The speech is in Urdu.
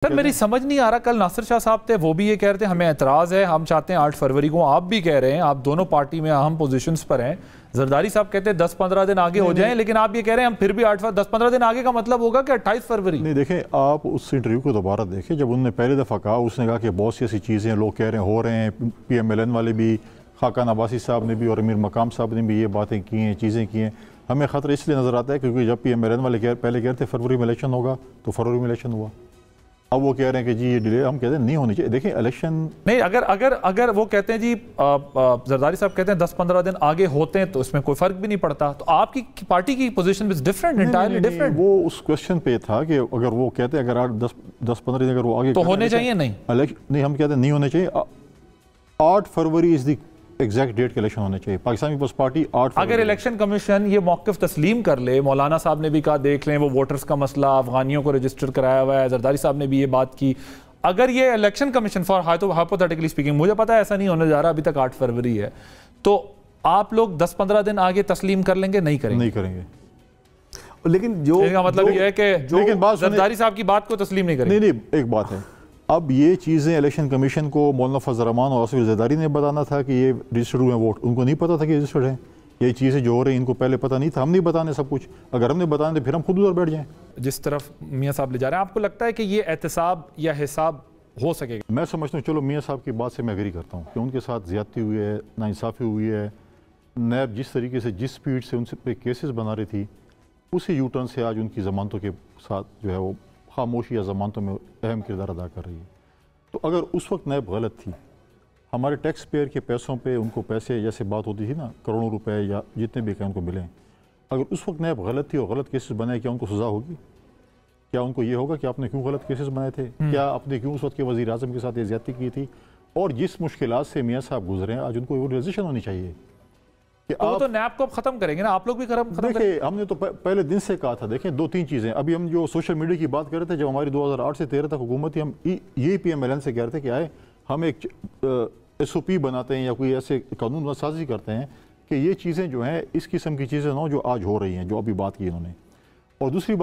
سر میری سمجھ نہیں آ رہا، کل ناصر شاہ صاحب تھے، وہ بھی یہ کہہ رہے تھے ہمیں اعتراض ہے، ہم چاہتے ہیں 8 فروری کو، آپ بھی کہہ رہے ہیں، آپ دونوں پارٹی میں اہم پوزیشنز پر ہیں، زرداری صاحب کہتے ہیں 10-15 دن آگے ہو جائیں، لیکن آپ یہ کہہ رہے ہیں ہم پھر بھی 10-15 دن آگے کا مطلب ہوگا کہ 28 فروری؟ نہیں دیکھیں، آپ اس انٹرویو کو دوبارہ دیکھیں، جب انہوں نے پہلے دفعہ کہا، اس نے کہا کہ بہت سی ایسی چیزیں لوگ کہہ رہے ہیں ہو رہے ہیں، پی ایم ایل این والے بھی، خاقان عباسی صاحب نے بھی اور امیر مقام صاحب نے بھی یہ باتیں کی ہیں، چیزیں کی ہیں۔ ہمیں خطرہ اس لیے نظر آتا ہے کیونکہ جب پی ایم ایل این والے پہلے کہتے ہیں فروری میں الیکشن ہوگا تو فروری میں الیکشن ہوا، اب وہ کہہ رہے ہیں کہ جی یہ ڈیلے، ہم کہتے ہیں نہیں ہونی چاہیے۔ دیکھیں الیکشن نہیں، اگر وہ کہتے ہیں جی زرداری صاحب کہتے ہیں 10-15 دن آگے ہوتے ہیں تو اس میں کوئی فرق بھی نہیں پڑتا، تو آپ کی پارٹی کی position is different, entirely different. وہ اس کویسچن پہ تھا کہ اگر وہ کہتے ہیں اگر 10-15 دن اگر وہ آگے تو ہونے چاہیے نہیں، ہم کہتے ہیں نہیں ہونے چاہیے۔ 8 فروری از دی ایگزیکٹ ڈیٹ کے الیکشن ہونے چاہیے۔ پاکستان پیپلز پارٹی 8 فروری، اگر الیکشن کمیشن یہ موقف تسلیم کر لے، مولانا صاحب نے بھی کہا دیکھ لیں وہ ووٹرز کا مسئلہ، افغانیوں کو رجسٹر کرایا ہوا ہے، زرداری صاحب نے بھی یہ بات کی، اگر یہ election commission for hypothetically speaking, مجھے پتا ہے ایسا نہیں ہونے جا رہا، ابھی تک 8 فروری ہے، تو آپ لوگ 10-15 دن آگے تسلیم کر لیں گے؟ نہیں کریں گے۔ لیکن جو اس کا مطلب یہ ہے کہ زرداری صاحب کی بات کو تسلیم نہیں کریں گے؟ نہیں، ایک بات ہے، اب یہ چیزیں الیکشن کمیشن کو مولانا فضل الرحمان اور آصف زرداری نے بتانا تھا کہ یہ رجسٹرڈ ہوئے ہیں ووٹ، ان کو نہیں پتا تھا کہ رجسٹرڈ ہیں، یہ چیزیں جو ہو رہی ہیں ان کو پہلے پتہ نہیں تھا، ہم نہیں بتانے سب کچھ، اگر ہم نے بتانے تو پھر ہم خود ادھر بیٹھ جائیں۔ جس طرف میاں صاحب لے جا رہے ہیں، آپ کو لگتا ہے کہ یہ احتساب یا حساب ہو سکے گا؟ میں سمجھتا ہوں، چلو میاں صاحب کی بات سے میں ایگری کرتا ہوں کہ ان کے ساتھ زیادتی ہوئی ہے، ناانصافی ہوئی ہے، نیب جس طریقے سے جس سپیڈ سے ان سے پہ کیسز بنا رہی تھی، اسی یو ٹرن سے آج ان کی ضمانتوں کے ساتھ جو ہے وہ خاموشی یا ضمانتوں میں اہم کردار ادا کر رہی ہے۔ تو اگر اس وقت نیب غلط تھی، ہمارے ٹیکس پیئر کے پیسوں پہ ان کو پیسے جیسے بات ہوتی تھی نا، کروڑوں روپے یا جتنے بھی کہ ان کو ملیں، اگر اس وقت نیب غلط تھی اور غلط کیسز بنائے، کیا ان کو سزا ہوگی؟ کیا ان کو یہ ہوگا کہ آپ نے کیوں غلط کیسز بنائے تھے؟ کیا آپ نے کیوں اس وقت کے وزیر اعظم کے ساتھ یہ زیادتی کی تھی؟ اور جس مشکلات سے میاں صاحب گزرے ہیں، آج ان کو ریئلائزیشن ہونی چاہیے کہ وہ تو نیب کو ختم کریں گے نا، آپ لوگ بھی ختم کریں گے۔ ہم نے تو پہلے دن سے کہا تھا، دیکھیں 2-3 چیزیں، ابھی ہم جو سوشل میڈیا کی بات کر رہے تھے، جب ہماری 2008 سے 13 تک حکومت تھی، ہم یہی پی ایم ایل این سے کہہ رہے تھے کہ آئے ہم ایک ایس او پی بناتے ہیں یا کوئی ایسے قانون سازی کرتے ہیں کہ یہ چیزیں جو ہیں اس قسم کی چیزیں نہ ہوں جو آج ہو رہی ہیں، جو ابھی بات کی انہوں نے۔ اور دوسری